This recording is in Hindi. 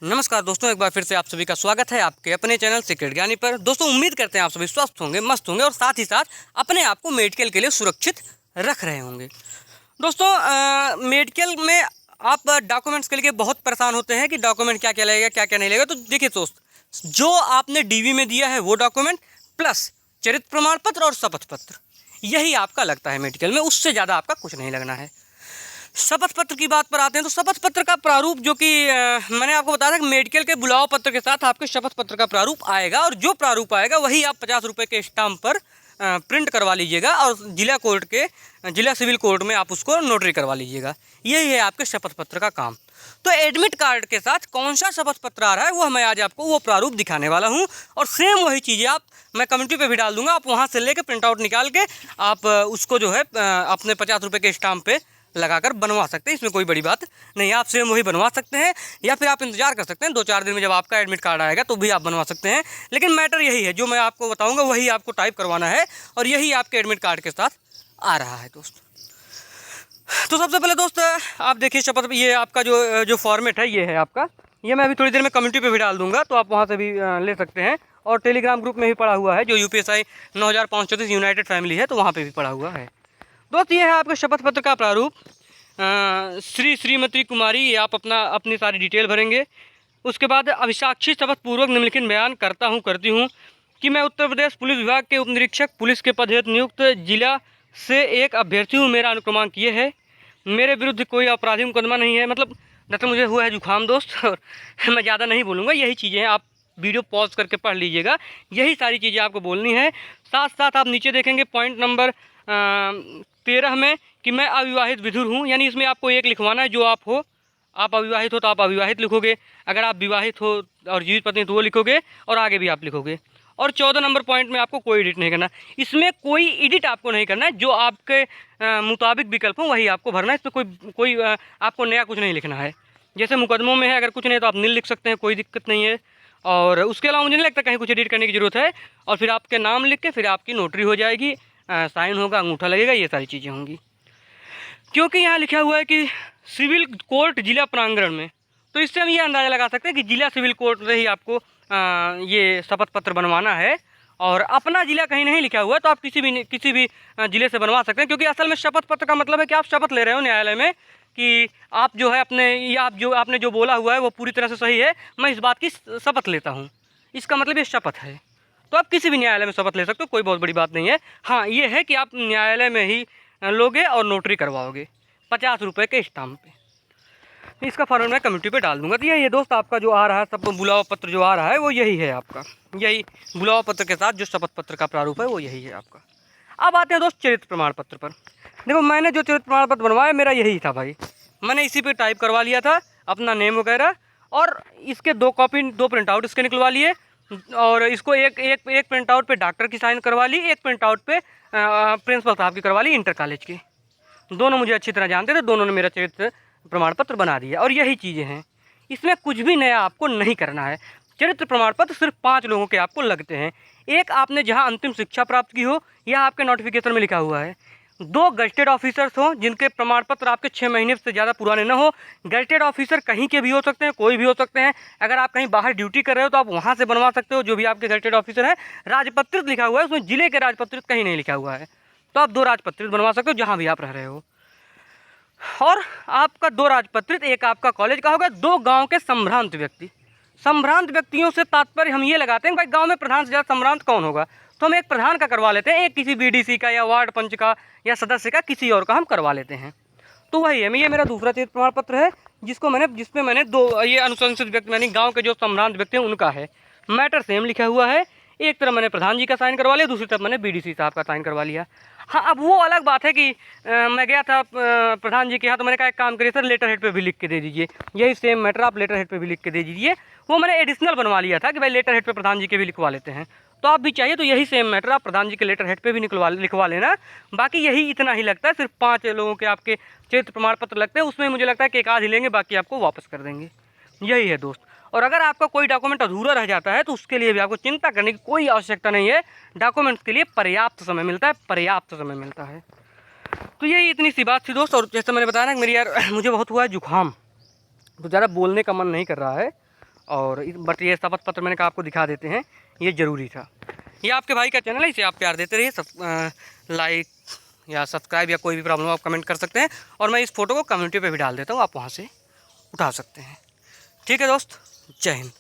नमस्कार दोस्तों, एक बार फिर से आप सभी का स्वागत है आपके अपने चैनल सीक्रेट ज्ञानी पर। दोस्तों उम्मीद करते हैं आप सभी स्वस्थ होंगे, मस्त होंगे और साथ ही साथ अपने आप को मेडिकल के लिए सुरक्षित रख रहे होंगे। दोस्तों मेडिकल में आप डॉक्यूमेंट्स के लिए बहुत परेशान होते हैं कि डॉक्यूमेंट क्या क्या लगेगा, क्या क्या नहीं लगेगा। तो देखिए दोस्त, जो आपने डीवी में दिया है वो डॉक्यूमेंट प्लस चरित्र प्रमाण पत्र और शपथ पत्र, यही आपका लगता है मेडिकल में। उससे ज़्यादा आपका कुछ नहीं लगना है। शपथ पत्र की बात पर आते हैं तो शपथ पत्र का प्रारूप जो कि मैंने आपको बताया था कि मेडिकल के बुलाव पत्र के साथ आपके शपथ पत्र का प्रारूप आएगा, और जो प्रारूप आएगा वही आप 50 रुपये के स्टाम्प पर प्रिंट करवा लीजिएगा और जिला सिविल कोर्ट में आप उसको नोटरी करवा लीजिएगा। यही है आपके शपथ पत्र का काम। तो एडमिट कार्ड के साथ कौन सा शपथ पत्र आ रहा है वो मैं आज आपको वो प्रारूप दिखाने वाला हूँ, और सेम वही चीज़ें मैं कम्युनिटी पे भी डाल दूंगा। आप वहाँ से लेके प्रिंट आउट निकाल के आप उसको जो है अपने 50 रुपये के स्टाम्प पे लगाकर बनवा सकते हैं। इसमें कोई बड़ी बात नहीं, आप सेम वही बनवा सकते हैं, या फिर आप इंतजार कर सकते हैं 2-4 दिन में जब आपका एडमिट कार्ड आएगा तो भी आप बनवा सकते हैं। लेकिन मैटर यही है, जो मैं आपको बताऊंगा वही आपको टाइप करवाना है, और यही आपके एडमिट कार्ड के साथ आ रहा है दोस्त। तो सबसे पहले दोस्त आप देखिए शपथ, ये आपका जो फॉर्मेट है ये है आपका। ये मैं अभी थोड़ी देर में कम्युनिटी पे भी डाल दूंगा, तो आप वहाँ से भी ले सकते हैं। और टेलीग्राम ग्रुप में भी पड़ा हुआ है, जो UPSI 9534 यूनाइटेड फैमिली है, तो वहाँ पर भी पड़ा हुआ है दोस्त। ये है आपका शपथ पत्र का प्रारूप। श्रीमती कुमारी, ये आप अपनी सारी डिटेल भरेंगे। उसके बाद अभिसाक्षी शपथ पूर्वक निम्नलिखित बयान करती हूँ कि मैं उत्तर प्रदेश पुलिस विभाग के उप निरीक्षक पुलिस के पद हेतु नियुक्त जिला से एक अभ्यर्थी हूँ। मेरा अनुक्रमांक ये है। मेरे विरुद्ध कोई आपराधिक मुकदमा नहीं है। मतलब दरअसल मुझे हुआ है जुकाम दोस्त, और मैं ज़्यादा नहीं बोलूँगा। यही चीज़ें हैं, आप वीडियो पॉज करके पढ़ लीजिएगा। यही सारी चीज़ें आपको बोलनी है। साथ साथ आप नीचे देखेंगे पॉइंट नंबर 13 में कि मैं अविवाहित विधुर हूँ, यानी इसमें आपको एक लिखवाना है जो आप हो। आप अविवाहित हो तो आप अविवाहित लिखोगे, अगर आप विवाहित हो और जीवित पत्नी तो वो लिखोगे, और आगे भी आप लिखोगे। और 14 नंबर पॉइंट में आपको कोई एडिट नहीं करना। इसमें कोई एडिट आपको नहीं करना है, जो आपके मुताबिक विकल्प हो वही आपको भरना है। इसमें कोई आपको नया कुछ नहीं लिखना है। जैसे मुकदमों में है, अगर कुछ नहीं तो आप नील लिख सकते हैं, कोई दिक्कत नहीं है। और उसके अलावा मुझे नहीं लगता कहीं कुछ एडिट करने की ज़रूरत है। और फिर आपके नाम लिख के फिर आपकी नोटरी हो जाएगी, साइन होगा, अंगूठा लगेगा, ये सारी चीज़ें होंगी। क्योंकि यहाँ लिखा हुआ है कि सिविल कोर्ट जिला प्रांगण में, तो इससे हम ये अंदाज़ा लगा सकते हैं कि जिला सिविल कोर्ट में ही आपको ये शपथ पत्र बनवाना है। और अपना ज़िला कहीं नहीं लिखा हुआ है, तो आप किसी भी ज़िले से बनवा सकते हैं। क्योंकि असल में शपथ पत्र का मतलब है कि आप शपथ ले रहे हो न्यायालय में कि आप जो है आपने जो बोला हुआ है वो पूरी तरह से सही है, मैं इस बात की शपथ लेता हूँ। इसका मतलब ये शपथ है। तो आप किसी भी न्यायालय में शपथ ले सकते हो, कोई बहुत बड़ी बात नहीं है। हाँ, ये है कि आप न्यायालय में ही लोगे और नोटरी करवाओगे 50 रुपये के स्टाम्प पे। इसका फॉर्मेट मैं कम्युनिटी पे डाल दूंगा। तो ये दोस्त आपका जो आ रहा है सब बुलावा पत्र जो आ रहा है वो यही है आपका। यही बुलावा पत्र के साथ जो शपथ पत्र का प्रारूप है वो यही है आपका। अब आते हैं दोस्त चरित्र प्रमाण पत्र पर। देखो, मैंने जो चरित्र प्रमाण पत्र बनवाया मेरा यही था भाई। मैंने इसी पे टाइप करवा लिया था अपना नेम वगैरह, और इसके 2 कॉपी 2 प्रिंट आउट इसके निकलवा लिए, और इसको एक प्रिंट आउट पे डॉक्टर की साइन करवा ली, एक प्रिंट आउट पे प्रिंसिपल साहब की करवा ली, इंटर कॉलेज की। दोनों मुझे अच्छी तरह जानते थे, दोनों ने मेरा चरित्र प्रमाण पत्र बना दिया। और यही चीज़ें हैं, इसमें कुछ भी नया आपको नहीं करना है। चरित्र प्रमाण पत्र सिर्फ 5 लोगों के आपको लगते हैं। एक, आपने जहां अंतिम शिक्षा प्राप्त की हो, यह आपके नोटिफिकेशन में लिखा हुआ है। 2 गजेटेड ऑफिसर्स हों जिनके प्रमाण पत्र आपके 6 महीने से ज़्यादा पुराने न हो। गजेटेड ऑफिसर कहीं के भी हो सकते हैं, कोई भी हो सकते हैं। अगर आप कहीं बाहर ड्यूटी कर रहे हो तो आप वहाँ से बनवा सकते हो, जो भी आपके गजेटेड ऑफिसर है। राजपत्रित लिखा हुआ है, उसमें जिले के राजपत्रित कहीं नहीं लिखा हुआ है, तो आप 2 राजपत्रित बनवा सकते हो जहाँ भी आप रह रहे हो। और आपका 2 राजपत्रित, एक आपका कॉलेज का होगा। 2 गांव के संभ्रांत व्यक्ति। संभ्रांत व्यक्तियों से तात्पर्य हम ये लगाते हैं भाई गांव में प्रधान से ज़्यादा संभ्रांत कौन होगा, तो हम एक प्रधान का करवा लेते हैं, एक किसी BDC का या वार्ड पंच का या सदस्य का, किसी और का हम करवा लेते हैं। तो वही है, ये मेरा दूसरा चरित्र प्रमाण पत्र है जिसमें मैंने 2 ये अनुशंसित व्यक्ति यानी गाँव के जो संभ्रांत व्यक्ति हैं उनका है। मैटर सेम लिखा हुआ है। एक तरफ मैंने प्रधान जी का साइन करवा लिया, दूसरी तरफ मैंने BDC साहब का साइन करवा लिया। हाँ, अब वो अलग बात है कि मैं गया था प्रधान जी के यहाँ, तो मैंने कहा एक काम करिए सर, लेटर हेड पे भी लिख के दे दीजिए। यही सेम मैटर आप लेटर हेड पे भी लिख के दे दीजिए। वो मैंने एडिशनल बनवा लिया था कि भाई लेटर हेड पे प्रधान जी के भी लिखवा लेते हैं। तो आप भी चाहिए तो यही सेम मैटर आप प्रधान जी के लेटर हेड पे भी लिखवा लेना। बाकी यही इतना ही लगता है, सिर्फ 5 लोगों के आपके चरित्र प्रमाण पत्र लगते हैं। उसमें मुझे लगता है कि एक आध ही लेंगे, बाकी आपको वापस कर देंगे। यही है दोस्त। और अगर आपका कोई डॉक्यूमेंट अधूरा रह जाता है तो उसके लिए भी आपको चिंता करने की कोई आवश्यकता नहीं है। डॉक्यूमेंट्स के लिए पर्याप्त समय मिलता है। तो यही इतनी सी बात थी दोस्त। और जैसे मैंने बताया ना कि मुझे बहुत हुआ है जुकाम, तो ज़्यादा बोलने का मन नहीं कर रहा है। और बट ये शपथ पत्र मैंने कहा आपको दिखा देते हैं, ये ज़रूरी था। ये आपके भाई का चैनल है, इसे आप प्यार देते रहिए। सब लाइक या सब्सक्राइब या कोई भी प्रॉब्लम आप कमेंट कर सकते हैं, और मैं इस फ़ोटो को कम्युनिटी पे भी डाल देता हूँ, आप वहाँ से उठा सकते हैं। ठीक है दोस्त, जय हिंद।